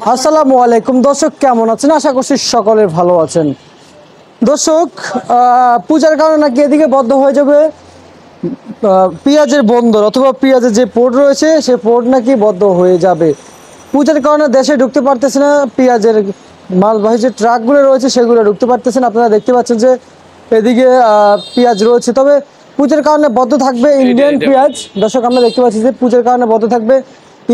আসসালামু আলাইকুম দর্শক, কেমন আছেন? আশা করছি সকলে ভালো আছেন। দর্শক, পূজার কারণে নাকি এদিকে বন্ধ হয়ে যাবে পেঁয়াজের বন্দর, অথবা পেঁয়াজের যে পোর্ট রয়েছে সেই পোর্ট নাকি বন্ধ হয়ে যাবে। পূজার কারণে দেশে ঢুকতে পারতেছে না, পেঁয়াজের মালবাহী যে ট্রাকগুলো রয়েছে সেগুলো ঢুকতে পারতেছে না। আপনারা দেখতে পাচ্ছেন যে এদিকে পেঁয়াজ রয়েছে, তবে পূজার কারণে বন্ধ থাকবে ইন্ডিয়ান পেঁয়াজ। দর্শক, আমরা দেখতে পাচ্ছি যে পূজার কারণে বন্ধ থাকবে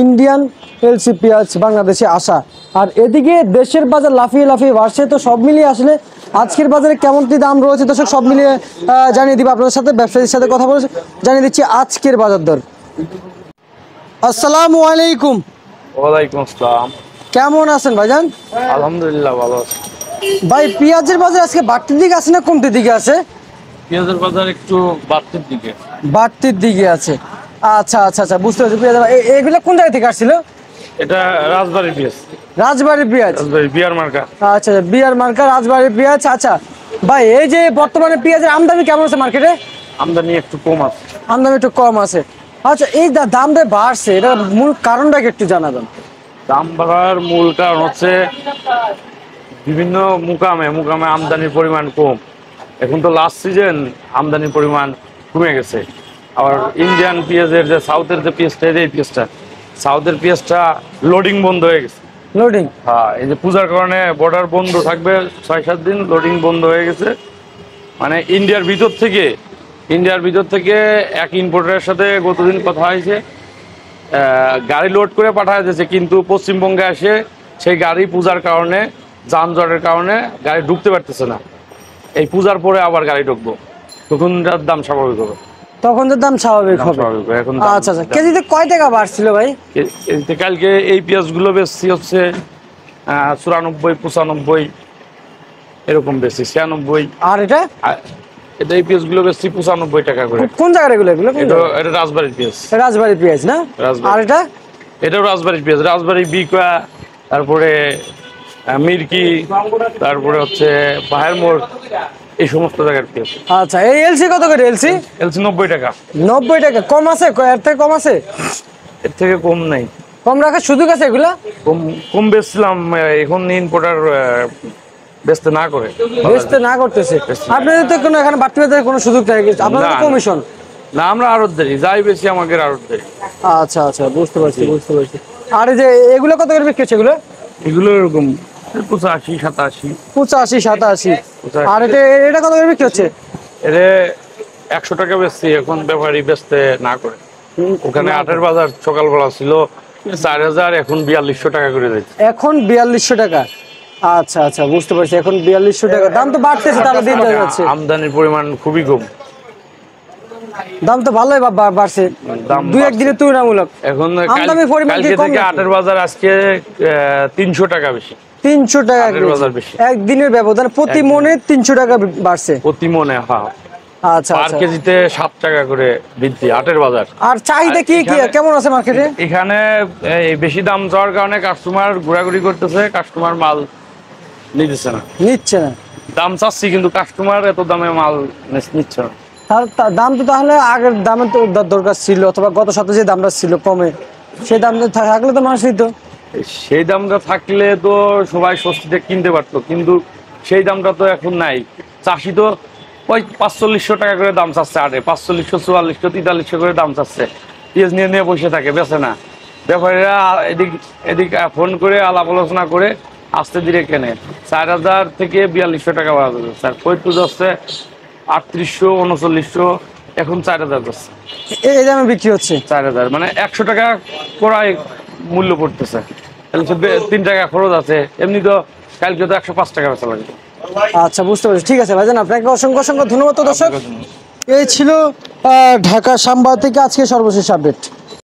ইন্ডিয়ান এলসি পেঁয়াজ বাংলাদেশে আসা। আর এদিকে দেশের বাজার লাফিয়ে লাফিয়ে বাড়ছে। তো সব মিলিয়ে আসলে আজকের বাজারে কেমন কি দাম রয়েছে দর্শক সব মিলিয়ে জানিয়ে দিব আপনাদের সাথে, ব্যবসায়ীর সাথে কথা বলে জানিয়ে দিচ্ছি আজকের বাজার দর। আসসালামু আলাইকুম। ওয়ালাইকুম আসসালাম। কেমন আছেন ভাইজান? আলহামদুলিল্লাহ ভালো আছি। ভাই, পেঁয়াজের বাজার আজকে বাড়তির দিকে আছে না কমতির দিকে আছে? পেঁয়াজের বাজার একটু বাড়তির দিকে। বাড়তির দিকে আছে। আচ্ছা আচ্ছা আচ্ছা, বুঝতে পারছি। পেঁয়াজ এগুলো কোন জায়গা থেকে আসছিল? এটা রাজবাড়ির পেঁয়াজ। রাজবাড়ির পেঁয়াজ। রাজবাড়ি বিয়ার মার্কা। আচ্ছা, বিয়ার মার্কা রাজবাড়ির পেঁয়াজ। আচ্ছা ভাই, এই যে বর্তমানে পেঁয়াজের আমদানি কেমন আছে মার্কেটে? আমদানি একটু কম আছে। আমদানি একটু কম আছে। আচ্ছা, এই দামটা বাড়ছে, এটা মূল কারণটাকে একটু জানাবেন। দাম বাড়ার মূল কারণ হচ্ছে বিভিন্ন মুকামে আমদানির পরিমাণ কম। এখন তো লাস্ট সিজন, আমদানির পরিমাণ কমে গেছে। আবার ইন্ডিয়ান পেঁয়াজের যে সাউথের যে পেঁয়াজটা, এই পেঁয়াজটা সাউথের পেঁয়াজটা লোডিং বন্ধ হয়ে গেছে। লোডিং? হ্যাঁ, এই যে পূজার কারণে বর্ডার বন্ধ থাকবে 6-7 দিন, লোডিং বন্ধ হয়ে গেছে। মানে ইন্ডিয়ার ভিতর থেকে এক ইম্পোর্টারের সাথে গতদিন কথা হয়েছে, গাড়ি লোড করে পাঠায় দিয়েছে, কিন্তু পশ্চিমবঙ্গে এসে সেই গাড়ি পূজার কারণে, যানজটের কারণে গাড়ি ঢুকতে পারতেছে না। এই পূজার পরে আবার গাড়ি ঢুকবো, তখন তার দাম স্বাভাবিক হবে। তখন তো দাম স্বাভাবিক হবে। এখন আচ্ছা আচ্ছা, কেজিতে কয় টাকা বাড়ছিল ভাই? কালকে এই পেঁয়াজগুলো বেশি হচ্ছে 94-95 এরকম, বেশি 96। আর এটা এই পেঁয়াজগুলো বেশি 95 টাকা করে। কোন জায়গার এগুলো? এটা রাজবাড়ির পেঁয়াজ। রাজবাড়ির পেঁয়াজ না? আর এটাও রাজবাড়ির পেঁয়াজ, রাজবাড়ি বিকা, তারপরে মিরকি, তারপরে হচ্ছে পাহাড় মোড়, এই সমস্ত জায়গার পেঁয়াজ। আচ্ছা, এই এলসি কত করে? এলসি 90 টাকা। 90 টাকা? কম আছে? এর থেকে কম আছে? এর থেকে কম নাই। কম রাখার সুযোগ আছে এগুলা? কম বেচছিলাম, এখন ইম্পোর্টার বেচতে না করতেছে। আপনাদের তো কোনো এখানে বাড়তি বাজারে কোনো সুযোগ নাই, আপনাদের কমিশন না। আমরা আড়ত দেরি, যাই বেশি আমাদের আড়ত দেরি। আচ্ছা আচ্ছা, বুঝতে পারছি। আর এই যে এগুলো কত করে বিক্রি হচ্ছে? এগুলো এরকম 85-87। 85-87। আর এটা কত করে বিক্রি হচ্ছে? এটা 100 টাকা বেচছি, এখন ব্যাপারী বেচতে না করে। ওখানে আটের বাজার সকালবেলা ছিল 4000, এখন 4200 টাকা করে দিচ্ছে। এখন 4200 টাকা? আচ্ছা আচ্ছা, বুঝতে পারছি। এখন 4200 টাকা। দাম তো বাড়তেছে, তাহলে দিন যাচ্ছে। আমদানির পরিমাণ খুবই কম, দাম তো ভালোই বাড়ছে দুই একদিনের তুলনামূলক। এখন আমদানির পরিমাণ কি কম? আটের বাজার আজকে 300 টাকা বেশি। 300 টাকা বেশি একদিনের ব্যবধান, প্রতি মনে 300 টাকা বাড়ছে প্রতি মনে। হ্যাঁ, আচ্ছা, পার কেজিতে 7 টাকা করে বৃদ্ধি আটের বাজার। আর চাহিদা কি কেমন আছে মার্কেটে? এখানে বেশি দাম যাওয়ার কারণে কাস্টমার ঘোরাঘুরি করতেছে, কাস্টমার মাল নিচ্ছে না। দাম চাচ্ছি, কিন্তু কাস্টমার এত দামে মাল নিচ্ছে না। দাম তো তাহলে আগের দামে তো দরকার ছিল, অথবা গত সপ্তাহে যে দামটা ছিল কমে, সেই দামটা থাকলে তো মানুষ নিত। সেই দামটা থাকলে তো সবাই স্বস্তিতে কিনতে পারতো, কিন্তু সেই দামটা তো এখন নাই। চাষি তো ওই 4500 টাকা করে দাম চাচ্ছে আটে, 4500, 4400, 4300 করে দাম চাচ্ছে। পেঁয়াজ নিয়ে বসে থাকে, বেছে না। ব্যাপারীরা এদিক ফোন করে আলাপ আলোচনা করে আস্তে ধীরে কেনে। 4000 থেকে 4200 টাকা বাড়া যাবে স্যার। ফরিদপুর যাচ্ছে 3800, 3900, এখন 4000 যাচ্ছে। এই দামে বিক্রি হচ্ছে 4000, মানে 100 টাকা করাই মূল্য পড়তেছে। 3 টাকা খরচ আছে, এমনি তো কালকে তো 105 টাকা বেচা লাগবে। আচ্ছা, বুঝতে পারছি। ঠিক আছে ভাইজান, আপনাকে অসংখ্য ধন্যবাদ। দর্শক, এই ছিল ঢাকা সাম্বা থেকে আজকে সর্বশেষ আপডেট।